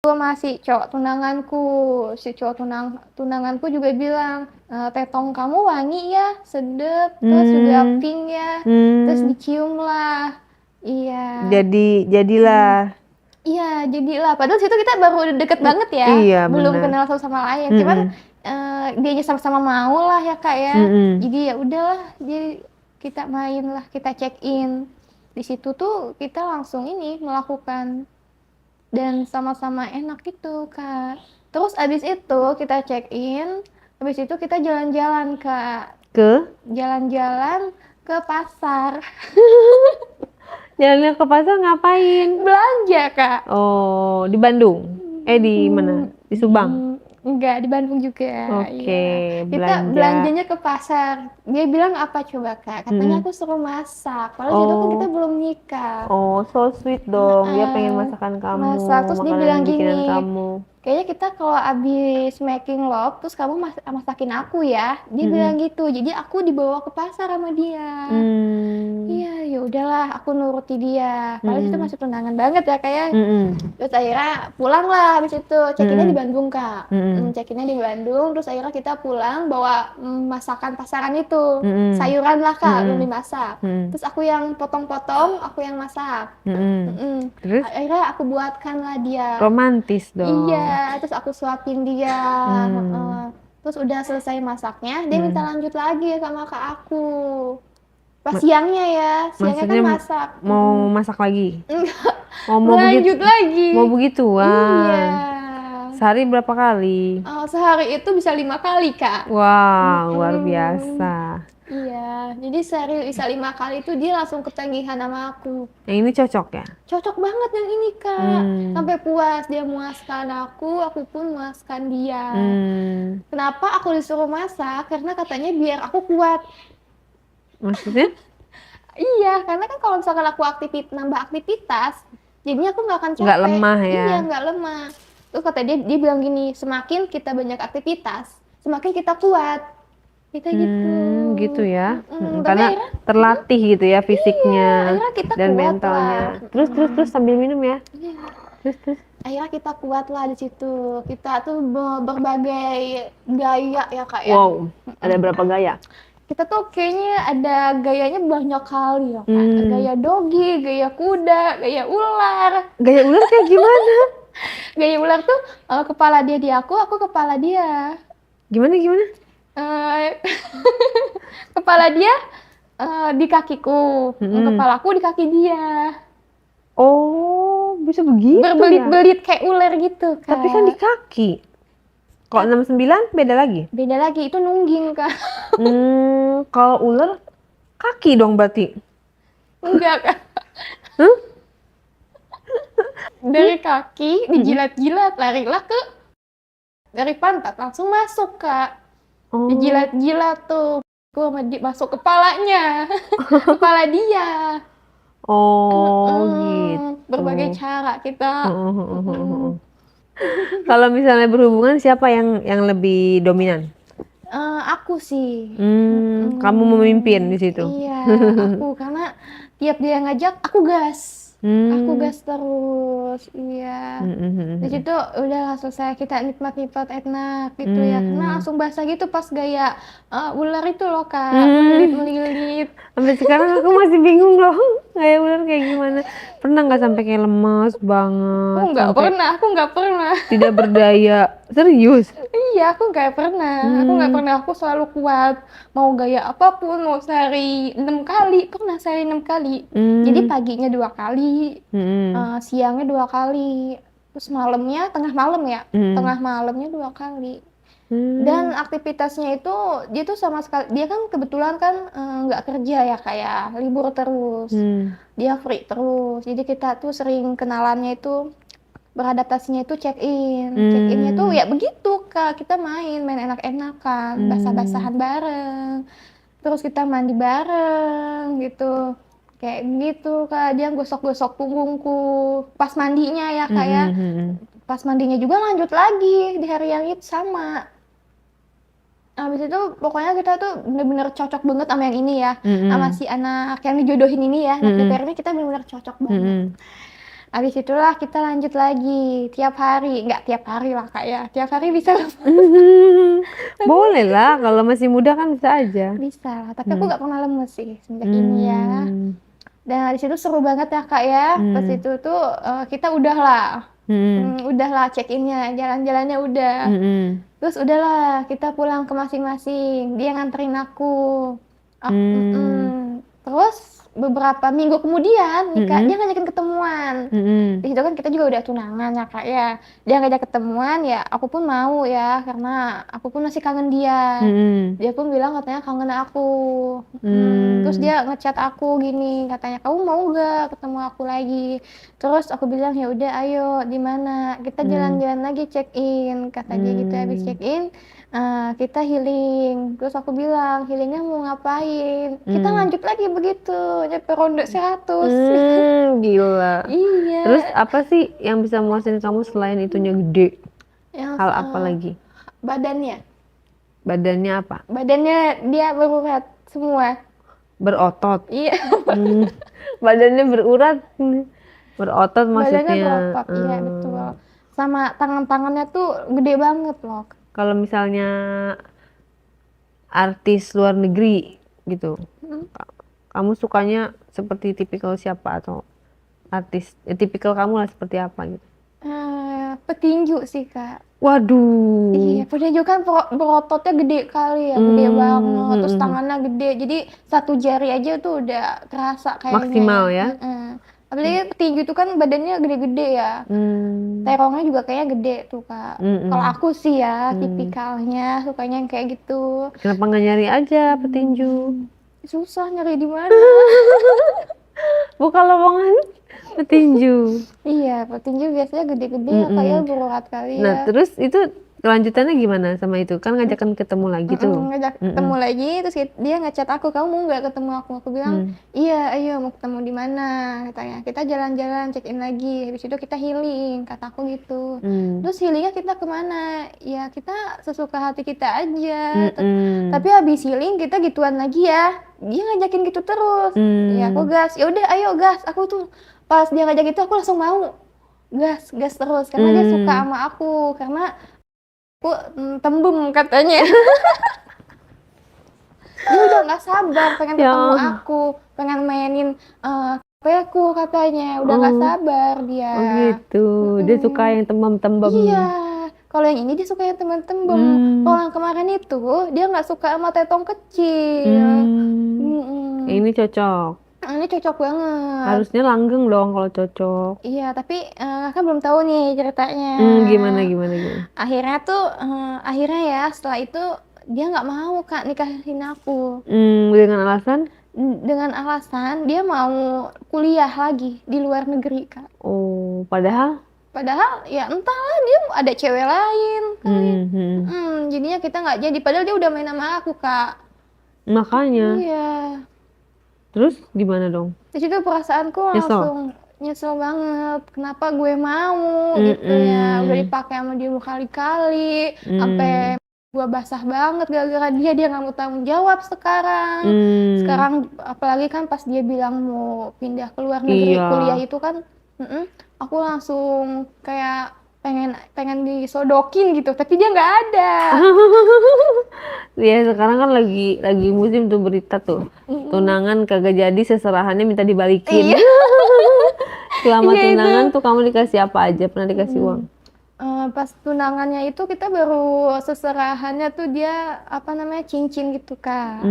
sama si cowok tunanganku. Si cowok tunanganku juga bilang, tetong kamu wangi ya, sedep, terus juga Hmm. pink ya, terus Hmm. dicium lah. Iya. Jadilah. Iya, jadilah. Padahal situ kita baru deket banget ya, Iya, belum benar. kenal satu sama lain. Cuman Mm-mm. dianya sama-sama mau lah ya kak ya. Mm-mm. Jadi ya udahlah, jadi kita main lah, kita check in. Di situ tuh kita langsung ini melakukan dan sama-sama enak gitu kak. Terus abis itu kita check in, abis itu kita jalan-jalan kak, Ke? jalan-jalan ke pasar, Jalannya ke pasar ngapain? belanja kak. Oh, di Bandung? Di mana? Di Subang? Enggak, di Bandung juga. Oke, Iya. Kita belanja. belanjanya ke pasar. Dia bilang apa coba kak? Katanya Mm-mm. aku suruh masak. Padahal situ kan kita Oh, belum nikah. oh, so sweet dong. Dia pengen Heeh. masakan kamu, Masak. Terus dia bilang makanan bikinan gini, kamu. kayaknya kita kalau abis making love, terus kamu masakin aku ya. Dia Mm-mm. bilang gitu. Jadi aku dibawa ke pasar sama dia. Hmm. Iya, ya udahlah, aku nuruti dia. Padahal itu Mm-mm. masih tunangan banget ya kayak. Mm-mm. Terus akhirnya pulang lah habis itu. Check-innya di Mm-mm. Bandung kak. Mm-mm. Check-innya di Bandung. Terus akhirnya kita pulang bawa masakan pasaran itu. Mm-mm. Sayuran lah kak, belum Mm-mm. dimasak. Mm-mm. Terus aku yang potong-potong, aku yang masak. Mm-mm. Terus Akhirnya aku buatkan lah dia. romantis dong. Iya, terus aku suapin dia. Heeh. Hmm. Terus udah selesai masaknya, dia minta Hmm. lanjut lagi sama kak aku. Pas Ma- siangnya ya, siangnya kan Maksudnya masak. mau masak lagi? Enggak, Oh, mau begitu? lanjut lagi. Mau Iya. begituan? Sehari berapa kali? Sehari itu bisa 5 kali kak. Wow, luar Mm-mm. biasa. Iya, jadi sehari bisa 5 kali itu dia langsung ketagihan sama aku. Yang ini cocok ya? Cocok banget yang ini kak. Hmm. Sampai puas dia muaskan aku pun muaskan dia. Hmm. Kenapa aku disuruh masak? Karena katanya biar aku kuat. Maksudnya? Iya, karena kan kalau misalkan aku nambah aktivitas, jadinya aku nggak akan Nggak capek. lemah ya? Iya, nggak lemah. Terus kata dia bilang gini, semakin kita banyak aktivitas, semakin kita kuat. Kita gitu. Gitu ya. Tapi Karena akhirnya, terlatih gitu ya iya, fisiknya akhirnya kita dan kuat mentalnya. lah. Terus sambil minum ya. Iya. Terus. Akhirnya kita kuat lah di situ. Kita tuh berbagai gaya ya kak ya. Wow, ada berapa gaya? Kita tuh kayaknya ada gayanya banyak kali ya kak. Gaya dogi, gaya kuda, gaya ular. Gaya ular kayak gimana? Gaya ular tuh kepala dia di aku kepala dia. Gimana? Eh, kepala dia di kakiku, kepalaku di kaki dia. Oh, bisa begitu ya? Berbelit-belit kayak ular gitu kak. Tapi kan di kaki. Kalau 69 beda lagi? Beda lagi, itu nungging kak. Kalau ular kaki dong berarti? Enggak kak. Dari kaki dijilat-jilat, larilah dari pantat langsung masuk kak. Oh. Dijilat-jilat tuh. Gua masuk kepalanya. Kepala dia. Oh, gitu. Berbagai cara kita. Kalau misalnya berhubungan siapa yang lebih dominan? Aku sih. Kamu memimpin di situ. Iya, aku karena tiap dia ngajak aku gas. Aku gas terus. Iya. Di situ udah selesai, kita nikmat-nikmat enak gitu ya. Karena langsung basah gitu pas gaya ular itu loh kak, melilit-melilit. Sampai sekarang aku masih bingung loh, gaya ular kayak gimana. Pernah nggak sampai kayak lemas banget? Aku nggak pernah. Tidak berdaya, serius? Iya, aku nggak pernah. Aku selalu kuat. Mau gaya apapun, mau sehari 6 kali, pernah sehari 6 kali. Jadi paginya 2 kali, siangnya 2 kali, terus tengah malamnya 2 kali. Dan aktivitasnya itu dia tuh sama sekali, dia kan kebetulan kan nggak kerja ya kayak libur terus, dia free terus. Jadi kita tuh sering kenalannya itu, beradaptasinya itu check-innya tuh ya begitu kak, kita main enak-enakan, basah-basahan bareng, terus kita mandi bareng gitu, kayak gitu kak. Dia gosok-gosok punggungku pas mandinya ya kak ya. Pas mandinya juga lanjut lagi di hari yang itu sama. Habis itu pokoknya kita tuh bener-bener cocok banget sama yang ini ya, sama si anak yang dijodohin ini ya, anak DPR ini kita bener-bener cocok banget. Habis itulah kita lanjut lagi tiap hari, nggak tiap hari lah Kak ya, tiap hari bisa Boleh lah, kalau masih muda kan bisa aja. bisa lah, tapi aku Hmm. nggak pernah lemes sih semenjak ini ya. Hmm. Dan di situ seru banget ya Kak ya, pas Hmm. itu tuh kita udahlah, Hmm. udahlah check-innya, jalan-jalannya udah. Hmm. Terus udahlah kita pulang ke masing-masing, dia nganterin aku. Hmm. Terus beberapa minggu kemudian nih Kak, dia Hmm. ngajakin ketemuan. Hmm. Di situ kan kita juga udah tunangan ya Kak ya. Dia ngajak ketemuan ya, aku pun mau ya karena aku pun masih kangen dia. Hmm. Dia pun bilang katanya kangen aku. Terus Hmm. dia ngechat aku gini, katanya kamu mau gak ketemu aku lagi? Terus aku bilang ya udah ayo di mana? Kita jalan-jalan lagi check in, kata dia gitu. Habis check in kita healing. Terus aku bilang healingnya mau ngapain? Kita lanjut lagi begitu, nyampe ronde 100. Gila. Terus Iya, apa sih yang bisa muasin kamu selain itunya gede? yang Hal apa lagi? badannya, Badannya apa? badannya dia berurat semua. Berotot. Iya, Badannya berurat. Berotot badannya maksudnya. berotot, iya betul. Sama tangan-tangannya tuh gede banget loh. Kalau misalnya artis luar negeri gitu, Hmm. kamu sukanya seperti tipikal siapa atau artis? Tipikal kamu lah seperti apa gitu? Petinju sih Kak. Waduh. Iya, petinju kan berototnya gede kali ya, gede banget. Terus tangannya gede, jadi satu jari aja tuh udah kerasa kayaknya ya. Maksimal ya. Apalagi petinju tuh kan badannya gede-gede ya. Terongnya juga kayaknya gede tuh Kak. Kalau aku sih ya, tipikalnya sukanya yang kayak gitu. Kenapa nggak nyari aja petinju? Susah nyari di mana. Buka lowongan petinju. Iya, petinju biasanya gede-gede ya kayak berurat kali Nah, ya. terus itu kelanjutannya gimana sama itu? Kan ngajakan ketemu lagi tuh. Ngajak ketemu lagi, terus dia ngechat aku, kamu mau nggak ketemu aku? Aku bilang, iya, ayo mau ketemu di mana? Katanya, kita jalan-jalan, check in lagi. Habis itu kita healing, kataku gitu. Terus healingnya kita kemana? Ya kita sesuka hati kita aja. Tapi habis healing kita gituan lagi ya. Dia ngajakin gitu terus. Ya aku gas, ya udah, ayo gas. Aku tuh pas dia ngajak gitu aku langsung mau gas, gas terus karena dia suka sama aku, karena aku tembem katanya. Dia udah nggak sabar pengen ketemu aku, pengen mainin HP-ku katanya, udah nggak sabar dia. Oh gitu, dia suka yang tembem-tembem. Iya, kalau yang ini dia suka yang tembem-tembem. Kalau yang kemarin itu dia nggak suka sama tetong kecil. Ini cocok. Ini cocok banget. Harusnya langgeng dong kalau cocok. Iya, tapi kan belum tahu nih ceritanya. Gimana? Akhirnya tuh, akhirnya ya setelah itu dia nggak mau Kak nikahin aku. Dengan alasan? Dengan alasan dia mau kuliah lagi di luar negeri Kak. Oh, padahal? Padahal ya entahlah dia ada cewek lain kali. Jadinya kita nggak jadi. Padahal dia udah main sama aku Kak. Makanya. Iya. Terus gimana dong? Di situ perasaanku langsung nyesel banget. Kenapa gue mau gitu ya? Udah dipakai sama dia berkali-kali, sampai gue basah banget gara-gara dia nggak mau tanggung jawab sekarang. Sekarang apalagi kan pas dia bilang mau pindah ke luar negeri kuliah itu kan, aku langsung kayak pengen disodokin gitu, tapi dia nggak ada. Ya sekarang kan lagi musim tuh berita tuh tunangan kagak jadi, seserahannya minta dibalikin. Iya. Selama tunangan tuh kamu dikasih apa aja? Pernah dikasih uang? Pas tunangannya itu kita baru seserahannya tuh dia apa namanya cincin gitu Kak.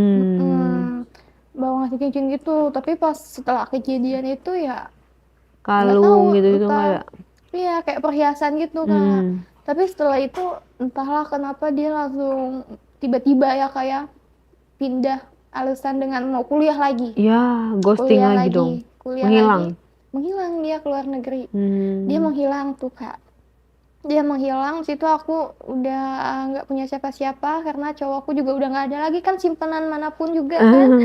Baru ngasih cincin gitu, tapi pas setelah kejadian itu ya kalung gitu nggak ada? Iya, kayak perhiasan gitu Kak. Tapi setelah itu entahlah kenapa dia langsung tiba-tiba ya kayak pindah alasan dengan mau kuliah lagi. Ya, ghosting Kuliah lagi dong. kuliah Menghilang. Menghilang dia ke luar negeri. Dia menghilang tuh Kak. Dia menghilang, situ aku udah nggak punya siapa-siapa karena cowokku juga udah nggak ada lagi kan, simpanan manapun juga kan.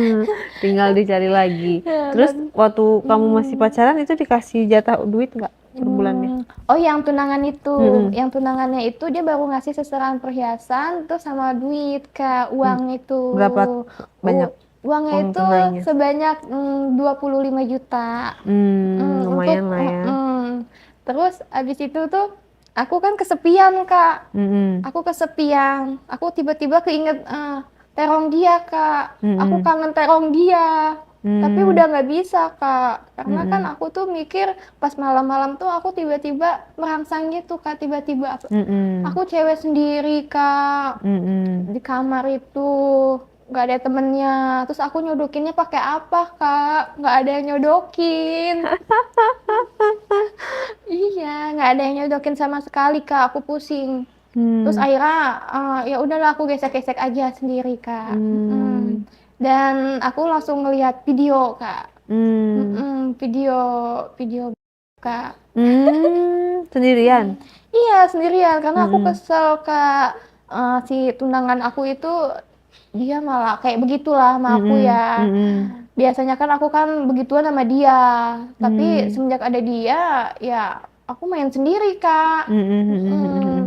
Tinggal dicari lagi. Terus waktu kamu masih pacaran itu dikasih jatah duit nggak per bulannya? Oh, yang tunangan itu, yang tunangannya itu dia baru ngasih seserahan perhiasan terus sama duit Kak, uang itu. Berapa banyak? Uangnya Uang itu tunainya? sebanyak 25 juta. Lumayan lah ya. Terus abis itu tuh aku kan kesepian, Kak. Mm-mm. Aku kesepian. Aku tiba-tiba keinget terong dia, Kak. Aku Mm-mm. kangen terong dia. Tapi Mm. udah nggak bisa, Kak. Karena kan Mm-mm. aku tuh mikir pas malam-malam tuh aku tiba-tiba merangsang gitu, Kak. Tiba-tiba Mm-mm. aku cewek sendiri, Kak. Mm-mm. Di kamar itu nggak ada temennya. Terus aku nyodokinnya pakai apa, Kak? Nggak ada yang nyodokin. Iya, nggak ada yang nyodokin sama sekali, Kak. Aku pusing. Terus Hmm. akhirnya ya udahlah aku gesek-gesek aja sendiri, Kak. Hmm. Dan aku langsung ngelihat video, Kak. Hmm. Video video Kak. Sendirian. Iya, sendirian karena aku Mm-mm. kesel, Kak. Si tunangan aku itu dia malah kayak begitulah sama aku Mm-mm. ya. Mm-mm. Biasanya kan aku kan begituan sama dia, tapi Mm. semenjak ada dia, ya aku main sendiri, Kak. Mm-mm. Mm-mm. Mm-mm.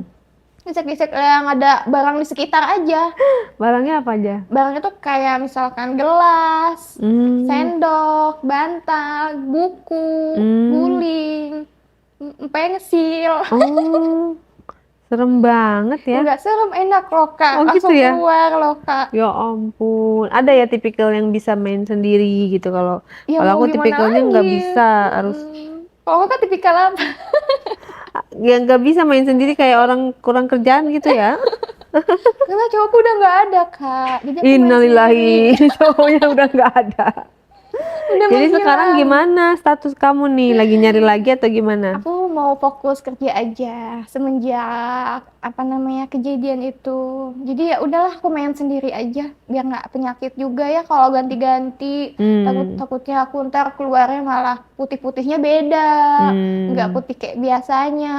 Gesek-gesek yang ada barang di sekitar aja. Barangnya apa aja? Barangnya tuh kayak misalkan gelas, Hmm. sendok, bantal, buku, Hmm. guling, pensil. Oh, serem banget ya. Enggak serem, enak loh, Kak. Oh gitu Langsung ya. keluar loh, Kak. Ya ampun. Ada ya tipikal yang bisa main sendiri gitu. Kalau Ya kalau mau aku gimana tipikalnya nggak lagi? bisa, harus Kalau Kakak tipikal apa? ya nggak bisa main sendiri kayak orang kurang kerjaan gitu ya. Karena cowokku udah nggak ada, Kak. Jadi aku main sendiri. Innalillahi, cowoknya udah nggak ada. Udah Jadi sekarang menghilang. gimana status kamu nih? Lagi nyari lagi atau gimana? Aku mau fokus kerja aja semenjak apa namanya kejadian itu. Jadi ya udahlah aku main sendiri aja biar nggak penyakit juga ya kalau ganti-ganti. Hmm. Takutnya aku ntar keluarnya malah putih-putihnya beda, nggak Hmm. putih kayak biasanya.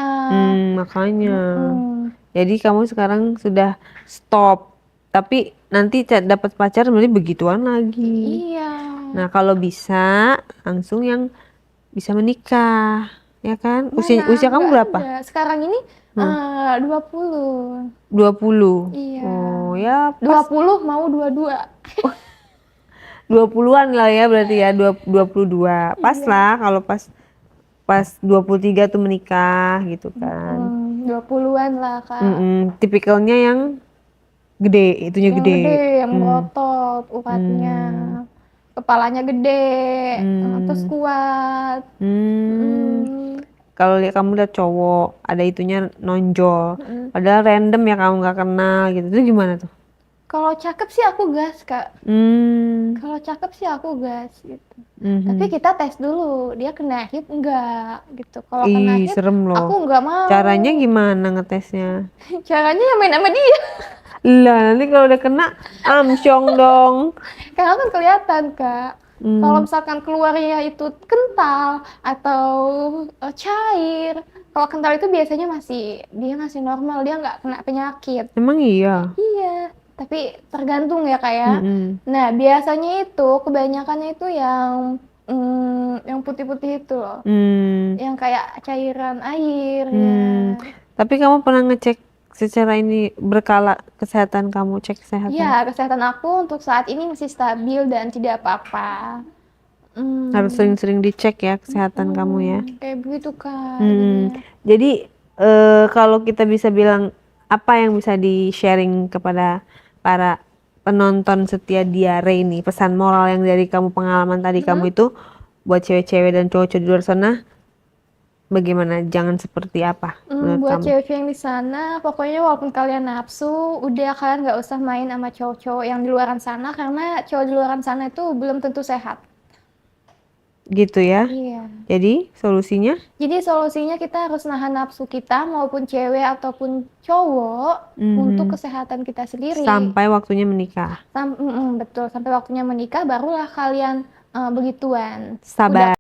Makanya. Mm-mm. Jadi kamu sekarang sudah stop. Tapi nanti dapat pacar berarti begituan lagi. Iya. Nah, kalau bisa langsung yang bisa menikah, ya kan? Usia Mana? usia kamu Nggak berapa? ada. Sekarang ini Hmm. 20. 20. Iya. Oh, ya pas 20 mau 22. 20-an lah ya berarti ya, 22. Pas Iya. lah kalau pas pas 23 tuh menikah gitu kan. 20-an lah, Kak. Tipikalnya yang gede, itunya Yang gede. gede, yang Hmm. berotot uratnya. Hmm. Kepalanya gede, terus Hmm. kuat. Hmm. Mm, Kalau lihat kamu lihat cowok, ada itunya nonjol. mm. Padahal random ya kamu nggak kenal gitu. Itu gimana tuh? Kalau cakep sih aku gas, Kak. Hmm. Kalau cakep sih aku gas gitu. Mhm. Tapi kita tes dulu, dia kena hit enggak gitu. Kalau kena Ih, hit, serem aku loh. nggak mau. Caranya gimana ngetesnya? Caranya ya main sama dia. Lah, nanti kalau udah kena, amsyong dong. Karena kan kelihatan, Kak. Kalau Hmm. misalkan keluarnya itu kental atau cair, kalau kental itu biasanya dia masih normal, dia nggak kena penyakit. Emang iya? Iya, tapi tergantung ya, Kak ya. Mm-mm. Nah, biasanya itu kebanyakannya itu yang putih-putih itu loh, Hmm. yang kayak cairan air ya. Tapi kamu pernah ngecek secara ini berkala kesehatan kamu, cek kesehatan? Iya, kesehatan aku untuk saat ini masih stabil dan tidak apa-apa. Harus sering-sering dicek ya kesehatan kamu ya. Kayak begitu, Kak. Jadi kalau kita bisa bilang apa yang bisa di-sharing kepada para penonton setia Diare ini, pesan moral yang dari kamu, pengalaman tadi kamu itu buat cewek-cewek dan cowok-cowok di luar sana, bagaimana? Jangan seperti apa menurut Buat kamu? cewek yang di sana, pokoknya walaupun kalian nafsu, udah kalian nggak usah main sama cowok-cowok yang di luaran sana karena cowok di luaran sana itu belum tentu sehat. Gitu ya. Iya. Jadi solusinya? Jadi solusinya kita harus nahan nafsu kita maupun cewek ataupun cowok untuk kesehatan kita sendiri. Sampai waktunya menikah. Betul, sampai waktunya menikah barulah kalian begituan. Sabar.